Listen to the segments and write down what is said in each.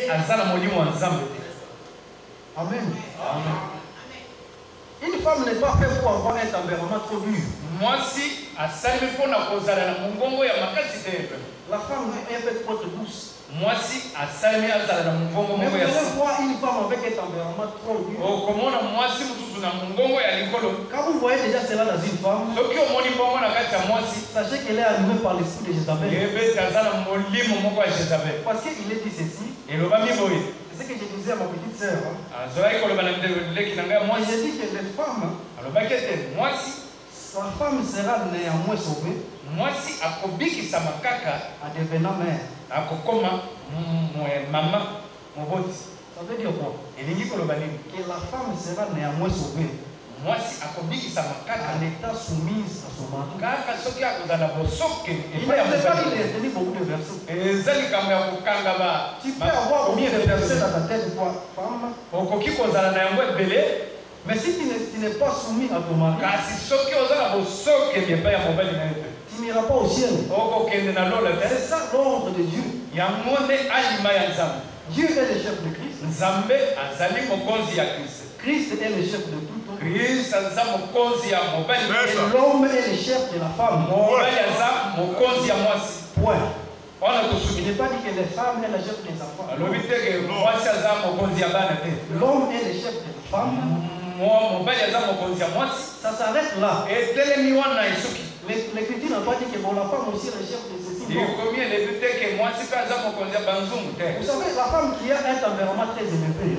azala molimo nzambe. Amen. Une femme n'est pas faite pour avoir un tempérament trop dur. Moi si asali pona kozala na mongongo ya makasi te. La femme est faite pour être douce. Moi si asali azala na mongongo moko ya. Mais vous voir une femme avec un tempérament trop dur. Oh comment moi si mututu na mongongo ya likolo. Quand vous voyez déjà cela dans une femme, soki omoni bongo na kati ya mwasi, sachez qu'elle est animée par l'esprit de Jézabel. Yebe azala molimo moko ya Jézabel. Parce qu'il est dit ceci. Eloba miboye. C'est ce que je disais à ma petite sœur. Moi j'ai dit que les femmes, sa femme sera néanmoins sauvée. Moi si akobiki samakaka en devenant mère. Akokoma maman moboti. Ça veut dire quoi? Que la femme sera néanmoins sauvée. Moi si akobiki samakaka en étant soumise à son mari. Kaka soki akozala bosoke il n'a pas retenu beaucoup de versets. Tu peux avoir combien de versets dans ta tête toi femme? Okoki kozala na yango ebele. Mais si tu n'es pas soumis à ton mari, tu n'iras pas au ciel. C'est ça l'ordre de Dieu. Dieu est le chef de Christ. Christ est le chef de tout homme. Et l'homme est le chef de la femme. Point. Il n'est pas dit que les femmes est le chef des enfants. L'homme est le chef de la femme. Ça s'arrête là. L'Écriture n'a pas dit que la femme aussi est le chef de ceci. Vous savez, la femme qui a un tempérament très élevé,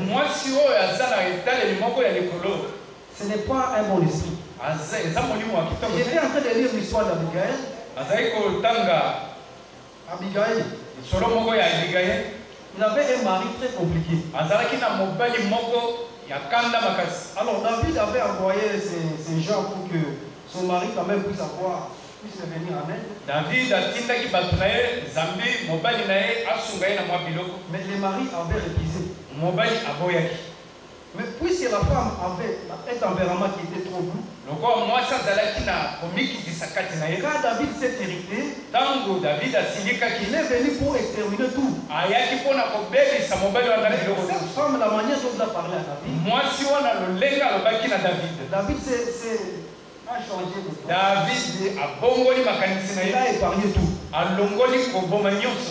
ce n'est pas un bon esprit. J'étais en train de lire l'histoire d'Abigail. Abigail. Il avait un mari très compliqué. Alors David avait envoyé ces gens pour que son mari quand même puisse venir en aide. David a tindaki batnae zambi mobali nae asungai na mwabiloko. Mais le mari avait refusé. Mobali aboyaki. Mais puisque la femme avait un tempérament qui était trop doux, quand David s'est hérité, il est venu pour exterminer tout. Cette femme, la manière dont il a parlé à David, David a changé de temps. Il a épargné tout.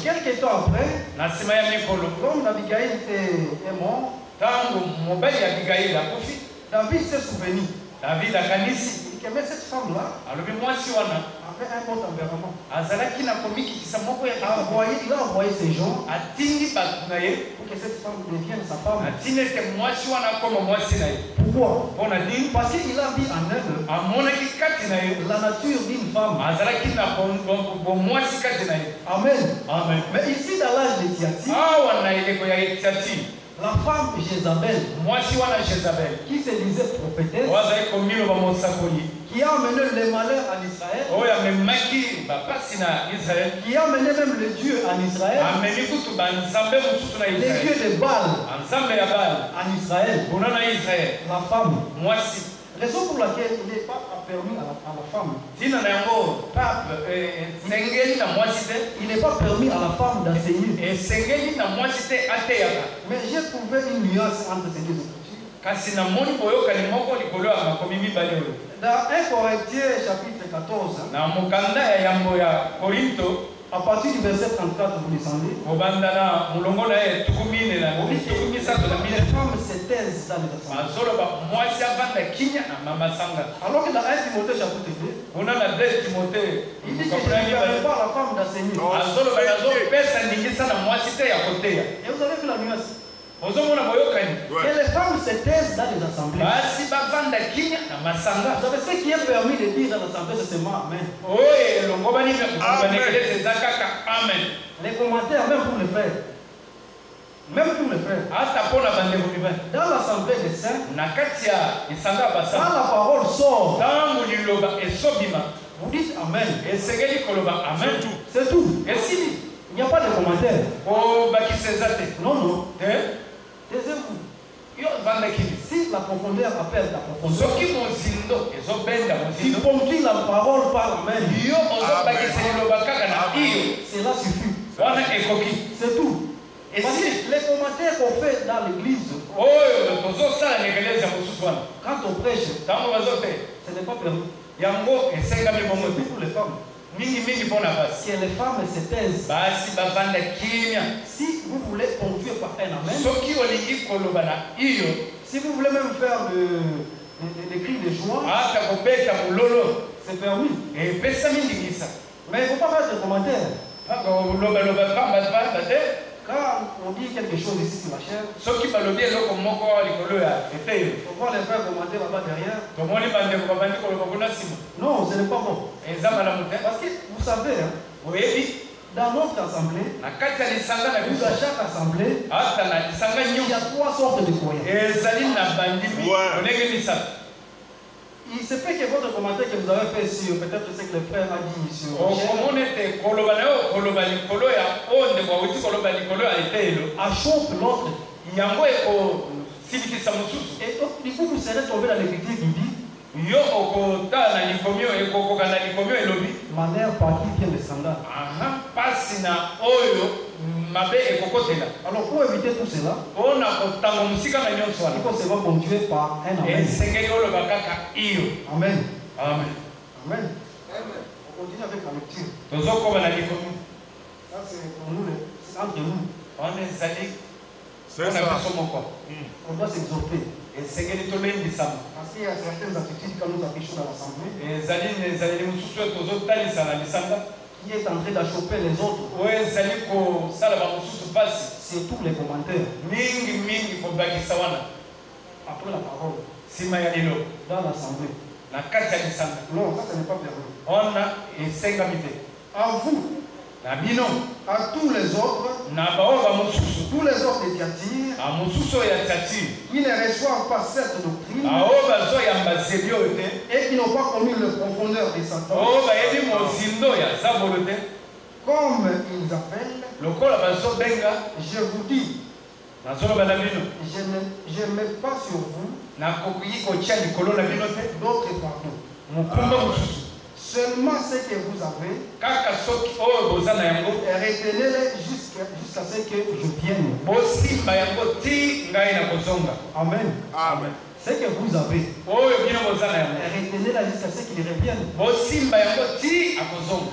Quelques temps après, comme Abigail est mort, David s'est souvenu. David a kanisi. Mais cette femme-là avait un bon tempérament. Il a envoyé ses gens pour que cette femme devienne sa femme. Pourquoi? Parce qu'il a vu en elle la nature d'une femme. Amen. Mais ici dans l'âge de Thyatire, la femme Jézabel, qui se disait prophétesse, qui a amené le malheur en Israël, qui a amené même le Dieu en Israël, les dieux de Baal en Israël, la femme. Raison pour laquelle il n'est pas permis à la femme. Il n'est pas permis à la femme d'enseigner. Mais j'ai trouvé une nuance entre ces deux écritures. Dans 1 Corinthiens chapitre 14, à partir du verset 34, vous descendez. Les femmes se taisent dans les assemblées. Alors que dans 1 Timothée chapitre 2, il dit que je ne permets pas à la femme d'enseigner. Et vous avez vu la nuance. Que les femmes se taisent dans les assemblées. Vous savez ce qui est permis de dire dans l'assemblée, c'est seulement Amen. Les commentaires, même pour les frères. Même pour les frères. Dans l'assemblée des saints, quand la parole sort, vous dites Amen. C'est tout. Il n'y a pas de commentaire. Non, non. Taisez-vous. Si la profondeur appelle la profondeur, si ponctue la parole par Amen, cela suffit. C'est tout. Parce que les commentaires qu'on fait dans l'église, quand on prêche, ce n'est pas permis. C'est pour les femmes. Que les femmes se taisent. Si vous voulez conduire par un amen, si vous voulez même faire des cris de joie, c'est permis. Mais il ne faut pas faire de commentaires. Quand on dit quelque chose ici sur la chair, on voit les frères commenter là-bas derrière. Non, ce n'est pas bon. Parce que vous savez, hein, dans notre assemblée, à chaque assemblée, il y a 3 sortes de croyants. Il se peut que votre commentaire que vous avez fait sur peut-être ce que le frère a dit sur achoppe l'autre. Et donc, du coup, vous serez tombé dans l'écriture qui dit manière partie vient le scandale. Alors pour éviter tout cela, il faut se voir ponctuer par un amen. Amen. Amen. Amen. On continue avec la lecture. Ça c'est pour nous, c'est entre nous. C'est ça. On doit s'exhorter. Parce qu'il y a certaines attitudes quand nous affichons dans l'assemblée qui est en train d'achoper les autres. C'est tous les commentaires. Après la parole. Dans l'assemblée. Non, ça ce n'est pas permis. À vous. À tous les autres, tous les autres de Thyatire, qui ne reçoivent pas cette doctrine et qui n'ont pas connu le profondeur de Satan, comme ils appellent, je vous dis, je ne mets pas sur vous d'autres fardeaux. Seulement ce que vous avez, retenez-le jusqu'à ce que je vienne. Amen. Amen. Ce que vous avez, retenez-le jusqu'à ce qu'il revienne.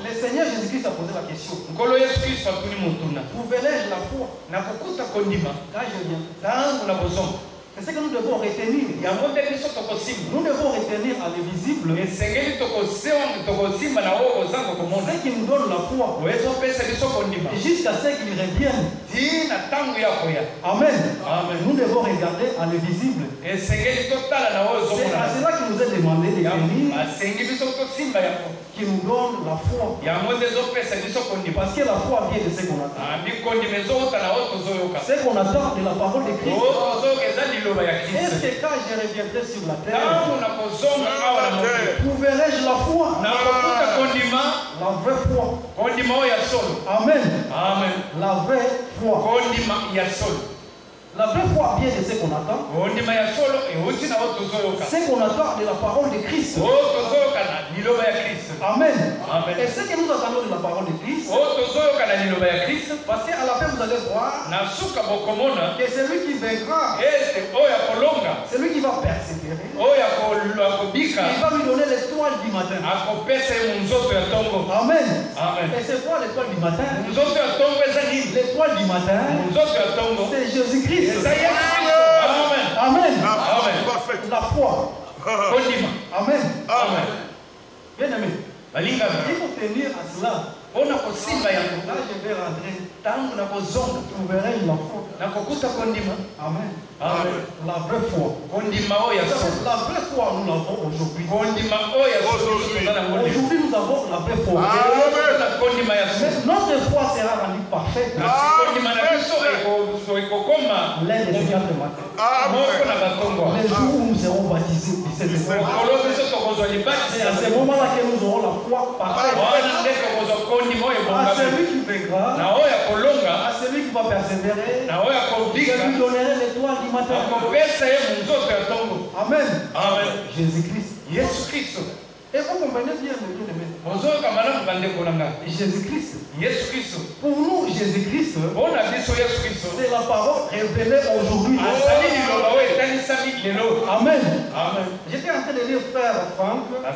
Le Seigneur Jésus-Christ a posé la question. Trouverai-je la foi quand je viens? C'est ce que nous devons retenir. Nous devons retenir à l'invisible ce qui nous donne la foi jusqu'à ce qu'il revienne. Amen. Nous devons regarder à l'invisible. C'est à cela qu'il nous est demandé de venir, qui nous donne la foi. Parce que la foi vient de ce qu'on attend. Ce qu'on attend de la parole de Christ. Est-ce que quand je reviendrai sur la terre, trouverai-je la foi? La vraie foi. Amen. La vraie foi. La vraie foi vient de ce qu'on attend. Ce qu'on attend de la parole de Christ. Amen. Et ce que nous attendons de la parole de Christ, parce qu'à la fin vous allez voir que celui qui vaincra, celui qui va persévérer, il va lui donner l'étoile du matin. Amen. Et c'est quoi l'étoile du matin? L'étoile du matin, c'est Jésus-Christ. Amen. La foi. Amen. Bien aimé. Il faut tenir à cela. Là, je vais rentrer. Trouverai la foi. Amen. La vraie foi. La vraie foi, nous l'avons aujourd'hui. Aujourd'hui, nous avons la vraie foi. Notre foi sera rendue parfaite. L'aide des 4 matins. Les jours où nous serons baptisés. C'est à ce moment-là que nous aurons la foi parfaite. À celui qui vaincra, à celui qui va persévérer, je lui donnerai l'étoile du matin. Amen. Jésus-Christ. Et vous comprenez bien, mes bien-aimés. Jésus-Christ. Pour nous, Jésus-Christ, c'est la parole révélée aujourd'hui. Amen. J'étais en train de lire frère Franck dans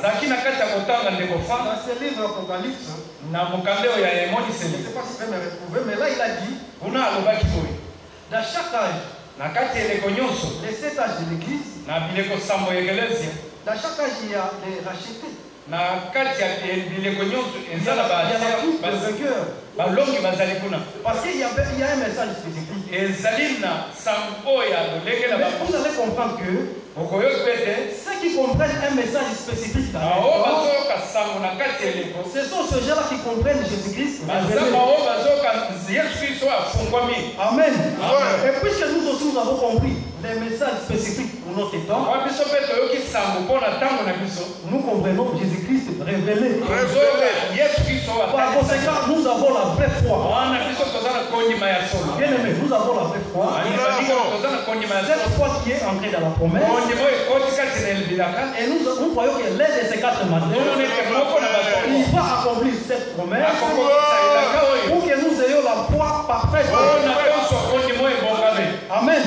ce livre Apocalypse. Je ne sais pas si vous me retrouver, mais là il a dit dans chaque âge, les 7 âges de l'église, dans chaque âge il y a des rachetés. Il y a la coupe de vainqueur. Parce qu'il y a un message spécifique. Mais vous allez comprendre que ceux qui comprennent un message spécifique, ce sont ceux gens-là qui comprennent Jésus-Christ. Amen. Et puisque nous aussi nous avons compris les messages spécifiques pour notre temps, nous comprenons Jésus-Christ révélé. Par conséquent, nous avons la vraie foi. Bien aimé, nous avons la vraie foi. Cette foi qui est entrée dans la promesse. Et nous croyons que l'un de ces 4 matins, il va accomplir cette promesse pour que nous ayons la foi parfaite. Amen.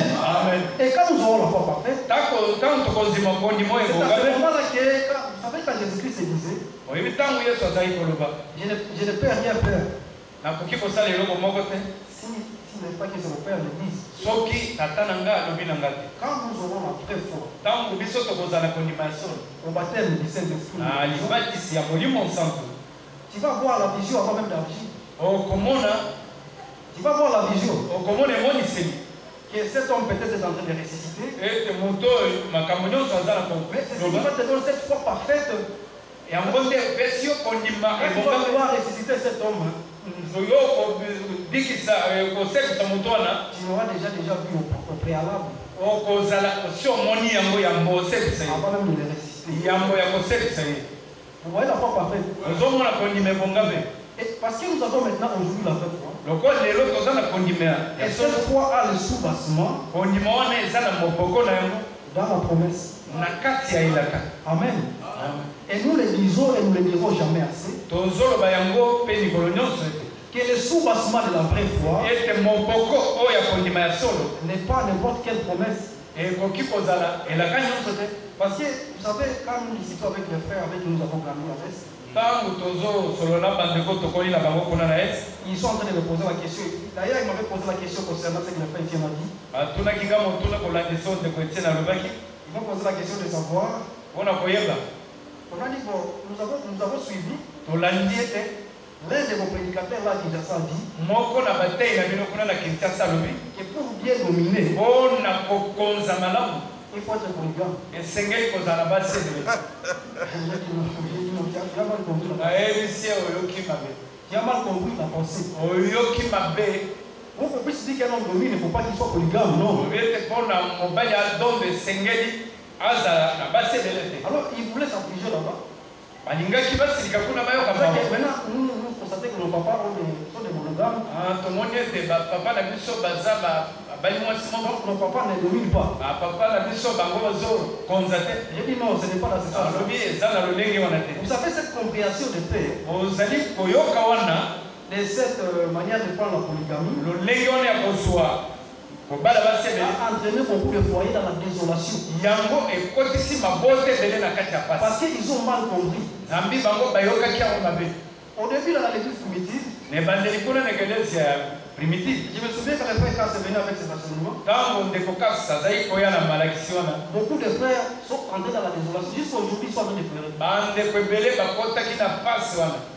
Et quand nous aurons la foi parfaite, c'est à ce moment-là que, vous savez, quand Jésus-Christ se disait, je ne peux rien faire si n'est pas que c'est le Père le dise. Quand nous aurons la vraie foi au baptême du Saint-Esprit, tu vas voir la vision avant même d'agir. Tu vas voir la vision. Que cet homme peut-être est en train de ressusciter. Mais c'est ce qui va te donner cette foi parfaite. Et on va pouvoir ressusciter cet homme. Tu l'auras déjà vu au préalable. Avant même de le ressusciter. Vous voyez la foi parfaite. Et parce que nous avons maintenant aujourd'hui la vraie foi. Et cette foi a le sous-bassement dans la promesse. Amen. Et nous le disons et nous ne le dirons jamais assez. Que le sous-bassement de la vraie foi n'est pas n'importe quelle promesse. Parce que vous savez, quand nous discutons avec les frères avec qui nous avons grandi à l'Est, ils sont en train de me poser la question. D'ailleurs, ils m'avaient posé la question concernant ce que le frère Etienne a dit. Ils m'ont posé la question de savoir. On a dit, bon, nous avons suivi. L'un de vos prédicateurs là qui a dit que pour bien dominer, il faut être polygame. Tu as mal compris la pensée. On peut se dire qu'un homme domine, il ne faut pas qu'il soit polygame, non. Alors, il voulait s'affliger là-bas. Maintenant, nous constatons que nos papas sont des monogames. Donc, nos papas ne dominent pas. J'ai dit non, ce n'est pas la situation. Vous savez, cette compréhension de paix, de cette manière de prendre la polygamie, a entraîné beaucoup de foyers dans la désolation. Parce qu'ils ont mal compris. Au début, dans l'église primitive, je me souviens quand les frères Kass est venu avec ses enseignements. Beaucoup de frères sont entrés dans la désolation. Jusqu'à aujourd'hui, ils sont en train de pleurer.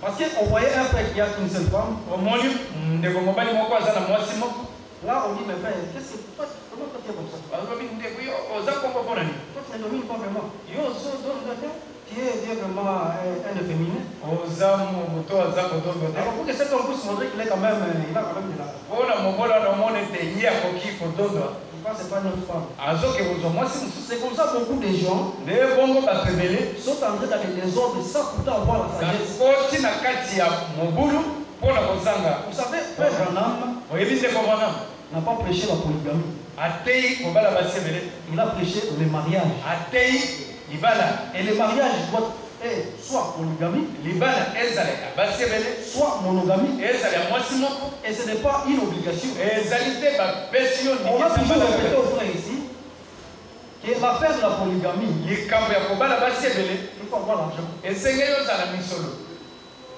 Parce qu'on voyait un frère qui a qu'une seule femme. Là, on dit, mais frère, comment toi tu es comme ça? Toi, tu ne domines pas vraiment. Tu es vraiment un efféminé. Alors, pour que cet homme puisse montrer qu'il est quand même, il a quand même de la... Il pense que ce n'est pas notre femme. C'est comme ça beaucoup de gens sont entrés dans les désordres sans pourtant avoir la sagesse. Vous savez, frère Branham n'a pas prêché la polygamie. Il a prêché le mariage. Et le mariage doit est soit polygamie, libana ezali ya basi ebele, soit monogamie, ezali ya mwasi moko, et ce n'est pas une obligation. ezali te bapesi yo On va toujours ndikisa répéter au frère ici que l'affaire de la polygamie, likambo ya kobala basi ebele il faut avoir l'argent. esengeli ozala misolo,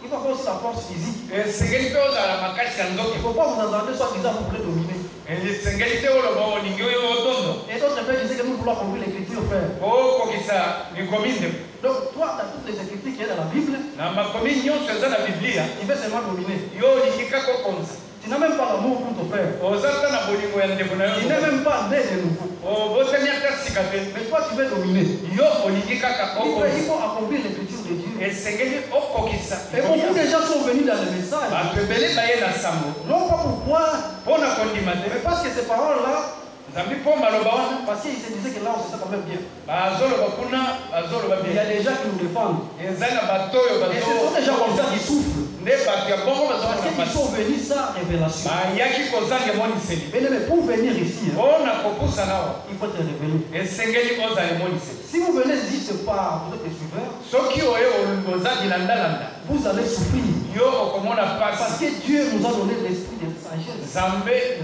Il faut avoir aussi la force physique. esengeli mpe ozala makasi ya Il ne nzoto, faut pas vous entendre soit disant vous voulez dominer. esengeli te oloba olingi oyo otondo Et d'autres frères disaient que nous voulons compris l'écriture, frère. okokisa mikomi ndeko. Donc, toi, tu as toutes les écritures qui est dans la Bible, Na makomi nyonso eza na biblia tu veux seulement dominer. yo olingi kaka okonza, Tu n'as même pas l'amour pour ton frère. oza ta na bolingo ya ndeko na Tu n'es yo, même pas né de nouveau. obotami ata sika te, Mais toi, tu veux dominer. yo olingi kaka Il okonza, faut accomplir l'écriture de Dieu. esengeli okokisa. Et beaucoup de gens sont venus dans le message. Bato ebele baye na sango Non pas pourquoi, mpo na kondima te, mais parce que ces paroles-là, nzambi mpo maloba wana parce qu'ils se disaient que là, on se sent quand même bien. bazoloba kuna bazoloba Il y a bien, des gens qui nous défendent. ezali na bato oyo Et ce sont des gens comme ça qui souffrent. nde bato ya bongo Parce bazomona qu'ils pasi, sont venus sans révélation. bayaki kozanga emoniseli Mais pour venir ici, hein, mpo na kopusana awa il faut être révélé. esengeli ozala emoniseli. Si vous venez juste par vous êtes suiveurs, Soki oyo ozali na ndalanda vous allez souffrir. yo okomona Parce pasi, que Dieu nous a donné l'esprit de sagesse.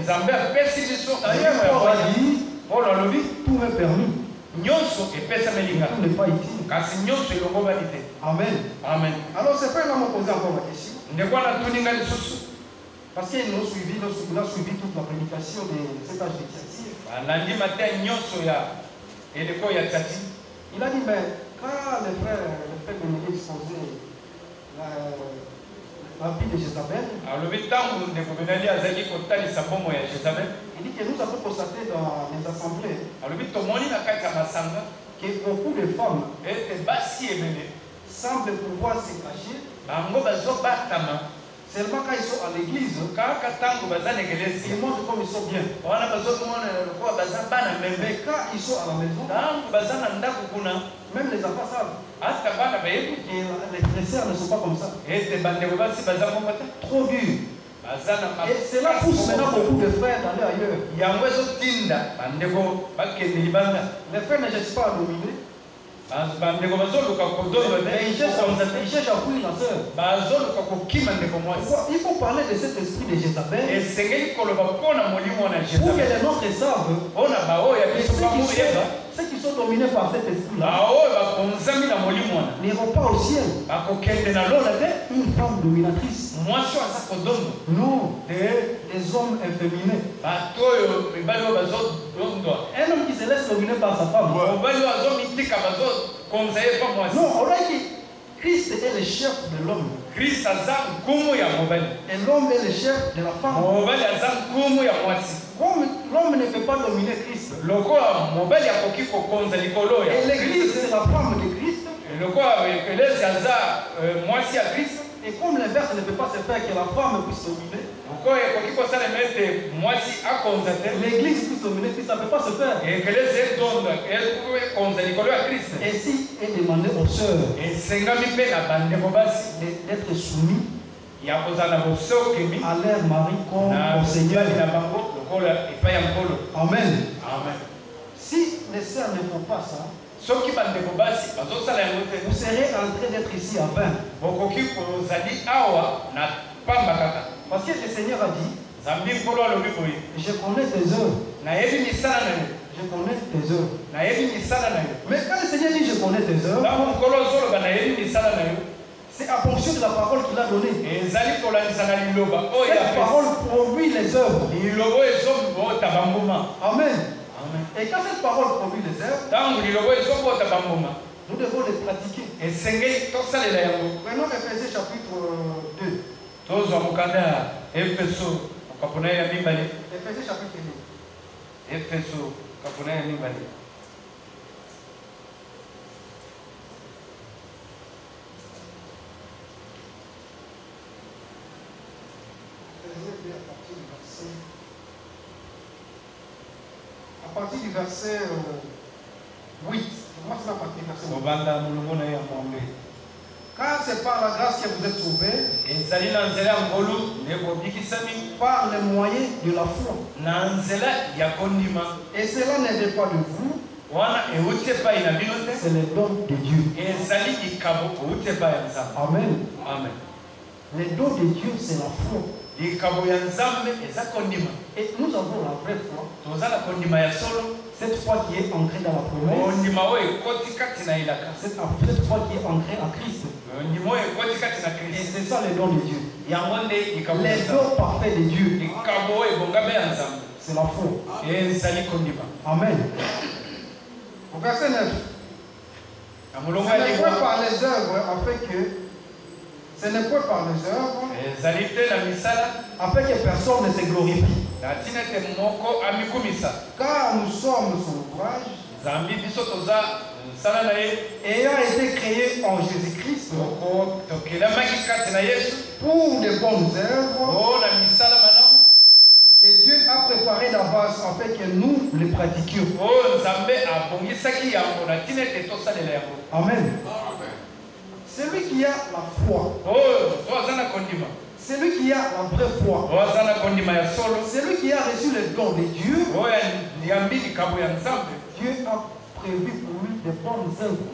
nzambe apesi biso D'ailleurs, Paul a dit, polo alobi tout est permis, nyonso epesameli nga, tout n'est pas utile. kasi nyonso elongobani te. Amen. Amen. Alors, ces frères-là m'ont posé encore la question. ndeko wana tuninga lisusu Parce qu'ils nous ont suivi, nous avons suivi toute la prédication de cet âge d'initiative. balandi mateya nyonso ya eleko ya tati. Il a dit, mais quand les frères venaient exposer la vie de Jézabel, alobi ntango ndeko benali azalaki kotalisa bomoi ya Jezabel, il dit que nous avons constaté dans les assemblées alobi tomoni na kati ya masanga que beaucoup de femmes ete basi ebele semblent pouvoir se cacher bango bazobatama seulement quand ils sont à l'église. kaka ntango baza na ekelesi Ils montrent comme ils sont bien. wana bazomona lokola baza bana membe, Mais quand ils sont à la maison, ntango baza na ndako kuna même les enfants savent ata bana bayebi que les frères ne sont pas comme ça. ete bandeko basi baza moko te, Trop dur. baza na Et cela pousse maintenant beaucoup de frères d'aller ailleurs. yango ezotinda bandeko bakende libanda, Les frères ne cherchent pas à dominer, bandeko bazoluka kodolo mais ils cherchent à fuir la sœur. bazoluka kokima ndeko mwasi. Il faut parler de cet esprit de Jézabel esengeli koloba mpona molimo wana pour que Jezabel, les nôtres savent. mpona baoyo ya Et biso bamoyeba, ceux qui sont dominés par cet esprit-là baoyo bakonzami na molimo wana n'iront pas au ciel. bakokende na lola te. Une femme dominatrice. mwasi oyo aza kodondo Non, te, des hommes efféminés. bato oyo mibali oyo bazodondwa, Un homme qui se laisse dominer par sa femme. mobali oyo azomitika bazokonza ye pa mwasi. Non, on a dit Christ est le chef de l'homme. Kristo aza nkumu ya mobali, Et l'homme est le chef de la femme. mobali aza nkumu ya mwasi. Comme l'homme ne peut pas dominer Christ. Lokola mobali akoki kokonza likolo ya Et l'église, c'est la femme de Christ. lokola ekelesi aza mwasi ya Kristo, Et comme l'inverse ne peut pas se faire que la femme puisse dominer, lokola ekoki kosalema ete mwasi akonza te, l'église puisse dominer Christ, ça ne peut pas se faire. ekelesi edonda ekonza likolo ya Kristo. Et si est demandé aux sœurs esengami mpe na bandeko basi d'être soumis ya kozala na bosokemi à leur mari comme na au Seigneur. mibali na bango lokola epai ya nkolo. Amen. Amen. Si les sœurs ne font pas ça, soki bandeko basi bazosala yango te, vous serez en train d'être ici à 20. bokoki kozali awa na pamba kaka. Parce que le Seigneur a dit, Nzambi nkolo alobi boye, je connais tes œuvres. nayebi misala na yo, Je connais tes œuvres. nayebi misala na yo. Mais quand le Seigneur dit je connais tes œuvres, Ntango nkolo azoloba nayebi misala na yo, c'est en fonction de la parole qu'il a donnée. ezali kolandisa na liloba oyo Cette parole produit les œuvres. liloba oyo ezobota bambuma. Amen. Amen. Et quand cette parole produit les œuvres, Ntango liloba ezobota bambuma, nous devons les pratiquer. esengeli tosalela yango. Prenons Ephésiens chapitre 2. tozwa mokanda ya efeso okapona ya mibale. Ephésiens chapitre 2. Efeso okapona ya mibale. À partir du verset 8. Moi, c'est à partir du verset 8. kobanda molongo na ye ya mwambe. Car c'est par la grâce que vous êtes sauvés, ezali na nzela ya ngolu nde bobikisami par le moyen de la foi. na nzela ya kondima. Et cela n'est pas de vous, c'est le don de Dieu. Amen. Amen. Les dons de Dieu, c'est la foi. Et nous avons la vraie foi. Cette foi qui est ancrée dans la promesse. Cette foi qui est ancrée en Christ. Et c'est ça le don de Dieu. Les dons parfaits de Dieu. C'est la foi. Amen. Au verset 9. Ce n'est point par les œuvres afin que ce n'est point par les œuvres afin que personne ne se glorifie. Car nous sommes son ouvrage ayant été créés en Jésus-Christ pour de bonnes œuvres que Dieu a préparées d'avance afin que nous les pratiquions. Amen. Celui qui a la foi, celui qui a la vraie foi, celui qui a reçu le don de Dieu, Dieu a prévu pour lui de bonnes œuvres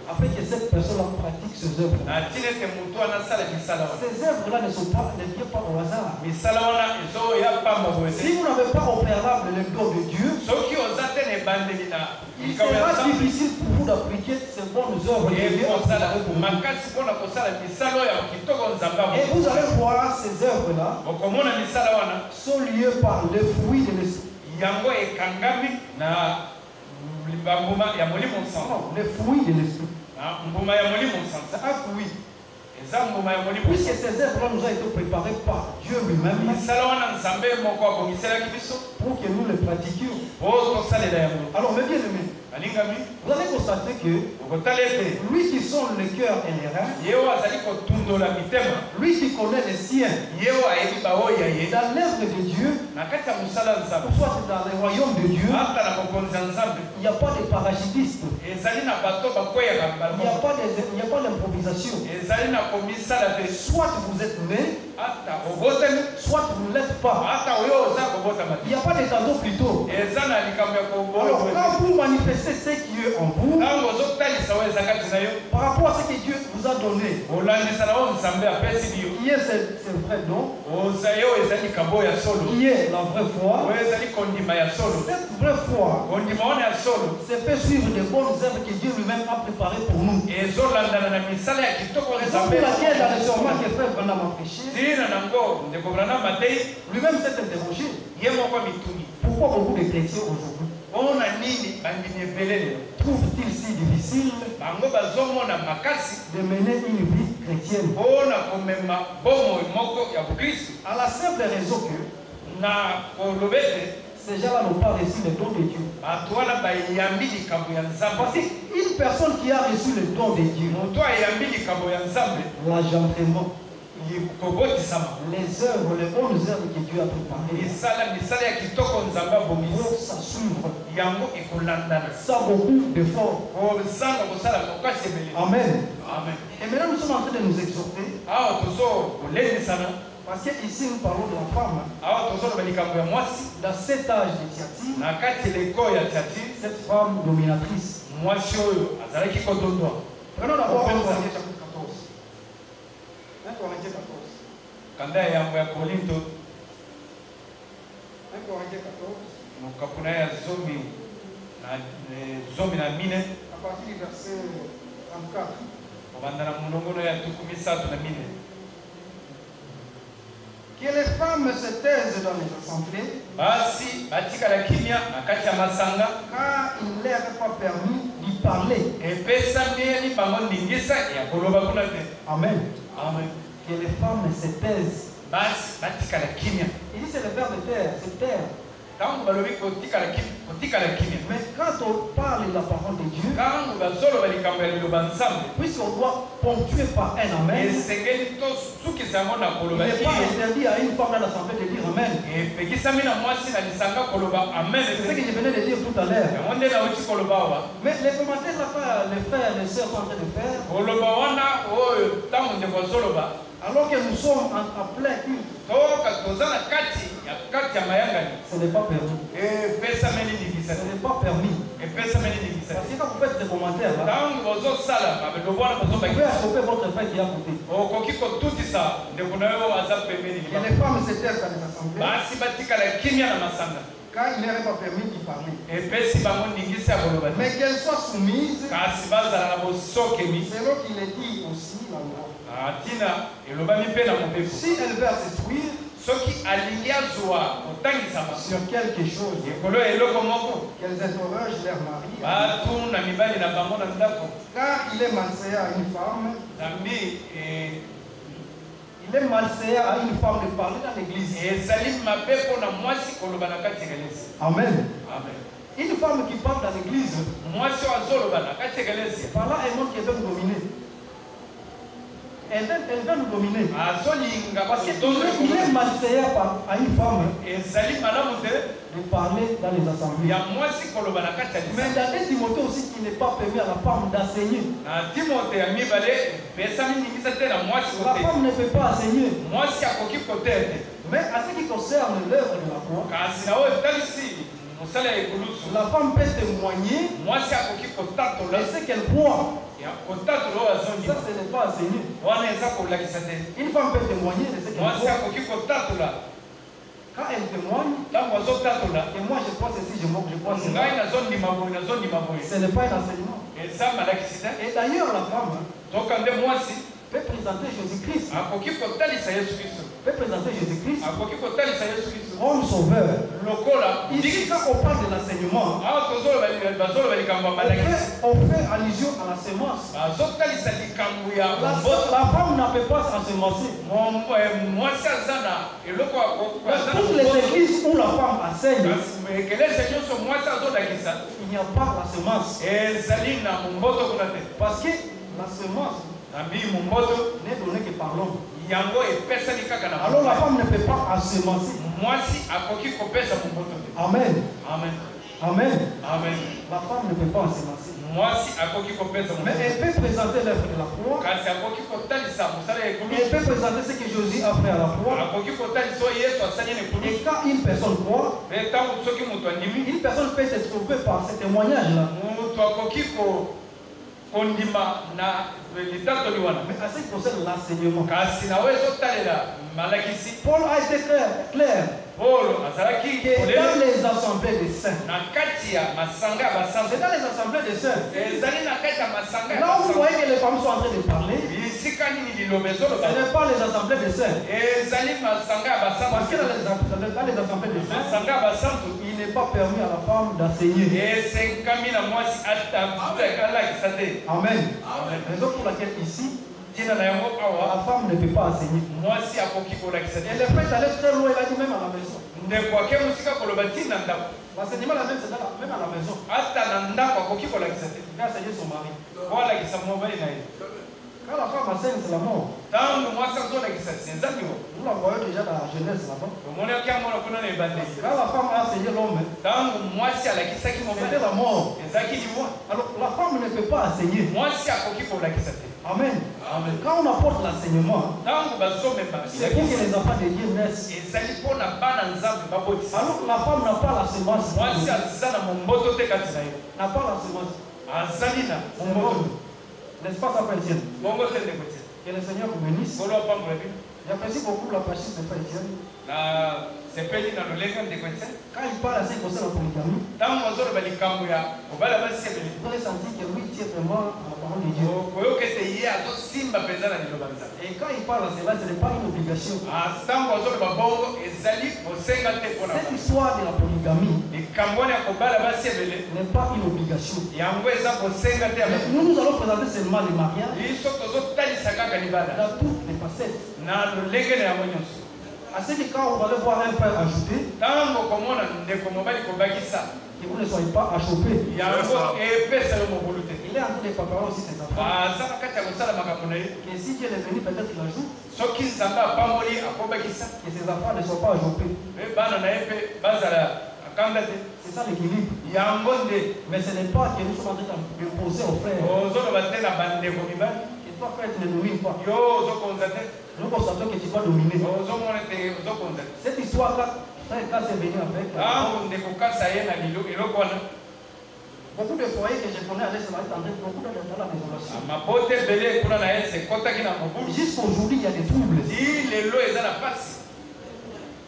afin que cette personne pratique ces œuvres. Ces œuvres-là ne viennent pas au hasard. Si vous n'avez pas au préalable le don de Dieu, il sera difficile pour vous d'appliquer ces bonnes œuvres. Et vous allez voir ces œuvres-là sont liées par le fruit de l'esprit. Yango ekangami na mbuma ya molimo nsango. Le fruit de l'esprit. Mbuma ya molimo nsango. C'est un fruit. Puisque ces œuvres nous ont été préparées par Dieu lui-même pour que nous les pratiquions. Alors, mes bien-aimés, vous allez constater que lui qui sonde le cœur et les reins, lui qui connaît les siens, dans l'œuvre de Dieu, soit dans le royaume de Dieu, il n'y a pas de parachutistes, il n'y a pas d'improvisation. Soit vous êtes né, soit vous ne l'êtes pas. Il n'y a pas de tantôt plus tôt. Alors quand vous manifestez ce qui est en vous, par rapport à ce que Dieu vous a donné, qui est ce vrai don, qui est la vraie foi, cette vraie foi se fait suivre des bonnes œuvres que Dieu lui-même a préparées pour nous. Pour laquelle dans le serment que frère Branham a prêché, lui-même s'est interrogé. Pourquoi beaucoup de chrétiens aujourd'hui trouvent-ils si difficile de mener une vie chrétienne? À la simple raison que ces gens-là n'ont pas reçu le don de Dieu. Parce qu'une personne qui a reçu le don de Dieu, l'engendrement, les œuvres, les bonnes œuvres que Dieu a préparées, vont s'assuivre sans beaucoup d'efforts. Amen. Et maintenant nous sommes en train de nous exhorter. Parce qu'ici nous parlons de la femme. Dans cet âge de Thyatire, cette femme dominatrice. Prenons d'abord 1 Corinthiens chapitre 14. 1 Corinthiens 14. 1 Corinthiens 14. À partir du verset 34. Que les femmes se taisent dans les assemblées, car il ne leur est pas permis d'y parler. Amen. Que les femmes se taisent. Il dit c'est le verbe taire, c'est taire. Mais quand on parle de la parole de Dieu, puisqu'on doit ponctuer par un amen, il n'est pas interdit à une femme dans l'assemblée de dire amen. C'est ce que je venais de dire tout à l'heure. Mais les commentaires là, les frères et les sœurs sont en train de faire, alors que nous sommes en plein culte, Ce n'est pas permis. Ce n'est pas permis. Parce que quand vous faites des commentaires là, vous pouvez acheter votre frère qui est à côté. Et les femmes se taisent dans les assemblées. Quand il n'est pas permis d'y parler. Mais qu'elles soient soumises, c'est l'autre qui le dit aussi la loi. Si elle veut s'instruire sur quelque chose, qu'elles interrogent leur mari. Car il est malséant à une femme. Il est malséant à une femme de parler dans l'église. Amen. Une femme qui parle dans l'église, par là, elle montre qu'elle veut nous dominer. Elle veut nous dominer. Parce qu'il est malséant à une femme de parler dans les assemblées. Mais dans 1 Timothée aussi, qui n'est pas permis à la femme d'enseigner. La femme ne peut pas enseigner. Mais à ce qui concerne l'œuvre de la foi, la femme peut témoigner de ce qu'elle voit. Ça, ce n'est pas enseigné. Une femme peut témoigner de ce qu'elle voit. Quand elle témoigne, et moi je crois ceci, je crois cela, ce n'est pas un enseignement. Et d'ailleurs, la femme peut présenter Jésus-Christ. Peut présenter Jésus-Christ homme sauveur. Ici, quand on parle de l'enseignement, on fait allusion à la semence. La femme n'a pas ensemencer. Dans toutes les églises où la femme enseigne, il n'y a pas la semence. Parce que la semence n'est donnée que par l'homme. Alors la femme ne peut pas ensemencer. Amen. Amen. La femme ne peut pas ensemencer. Mais elle peut présenter l'œuvre de la foi. Elle peut présenter ce que Jésus a fait à la foi. Et quand une personne croit, une personne peut être trouvée par ce témoignage-là. Mais à ce qui concerne l'enseignement, Paul a été clair que dans les assemblées des saints, c'est dans les assemblées des saints, là où vous voyez que les femmes sont en train de parler, ce n'est pas les assemblées des saints. Parce que dans les assemblées des saints, il n'est pas permis à la femme d'enseigner. Amen. Raison pour laquelle ici, la femme ne peut pas enseigner. Elle est prête à aller très loin, elle a dit même à la maison. L'enseignement la même, c'est même à la maison. Il va enseigner son mari. Quand la femme enseigne, c'est la mort. Nous la voyons déjà dans la jeunesse là-bas. Quand la femme a enseigné l'homme, c'était la mort. Alors la femme ne peut pas enseigner. Amen. Quand on apporte l'enseignement, c'est pour que les enfants de Dieu naissent. Alors la femme n'a pas la semence. N'a pas la semence. N'est-ce pas ça, Frère Etienne? Que le Seigneur vous bénisse. J'apprécie beaucoup la pratique de Frère Etienne. Quand il parle à ce qui concerne la polygamie, vous allez sentir que oui, tu es vraiment à la parole de Dieu. Et quand il parle à cela, ce n'est pas une obligation. Cette histoire de la polygamie n'est pas une obligation. Mais nous allons présenter seulement le mariage dans toutes les facettes. À ce que quand vous allez voir un frère ajouter, que vous ne soyez pas achoppé. Il est en train de préparer aussi ses enfants. Et si Dieu est venu, peut-être qu'il ajoute. Que ses enfants ne soient pas achoppés. C'est ça l'équilibre. Mais ce n'est pas que nous sommes en train d'imposer aux frères. Et toi, frère, tu ne domines pas. Nous constatons que tu dois dominer. Cette histoire-là, Frère Kass est venu avec. Beaucoup de foyers que je connais à l'Est sont entrés beaucoup dans la désolation. Jusqu'aujourd'hui, il y a des troubles.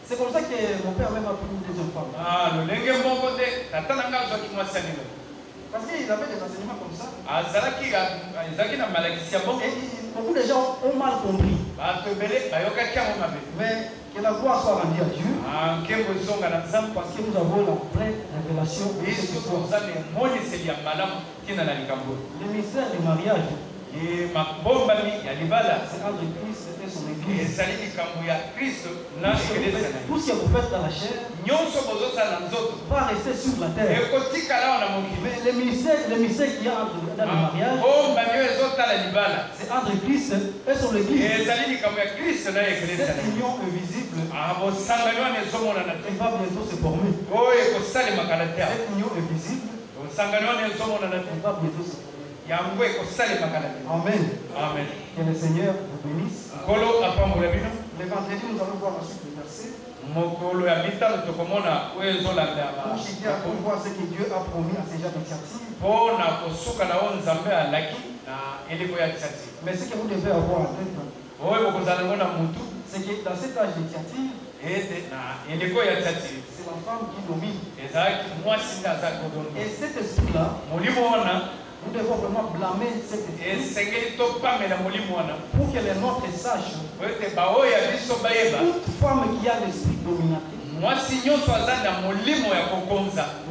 C'est comme ça que mon père même a pris une deuxième femme. Parce qu'il avait des enseignements comme ça. Et beaucoup de gens ont mal compris. Mais que la gloire soit rendue à Dieu. Parce que nous avons la vraie révélation. Le mystère du mariage, c'est entre Christ et son Église. Tout ce que vous faites dans la chair va rester sur la terre. Mais le mystère qu'il y a dans le mariage, c'est entre Christ et son Église. Cette union invisible, elle va bientôt se former. Cette union invisible, elle va bientôt se former. Amen. Amen. Que le Seigneur vous bénisse. Le vendredi, nous allons voir la suite du verset. Pour voir ce que Dieu a promis à ces gens de Thyatire. Mais ce que vous devez avoir en tête, c'est que dans cet âge de Thyatire, c'est la femme qui domine. Et cet esprit-là, nous devons vraiment blâmer cet esprit pour que les nôtres sachent toute femme qui a l'esprit dominateur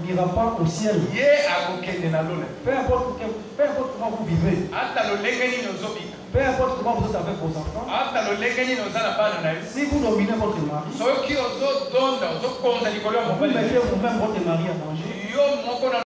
n'ira pas au ciel. Peu importe comment vous vivez, peu importe comment vous êtes avec vos enfants, si vous dominez votre mari, vous mettez vous-même votre mari à danger.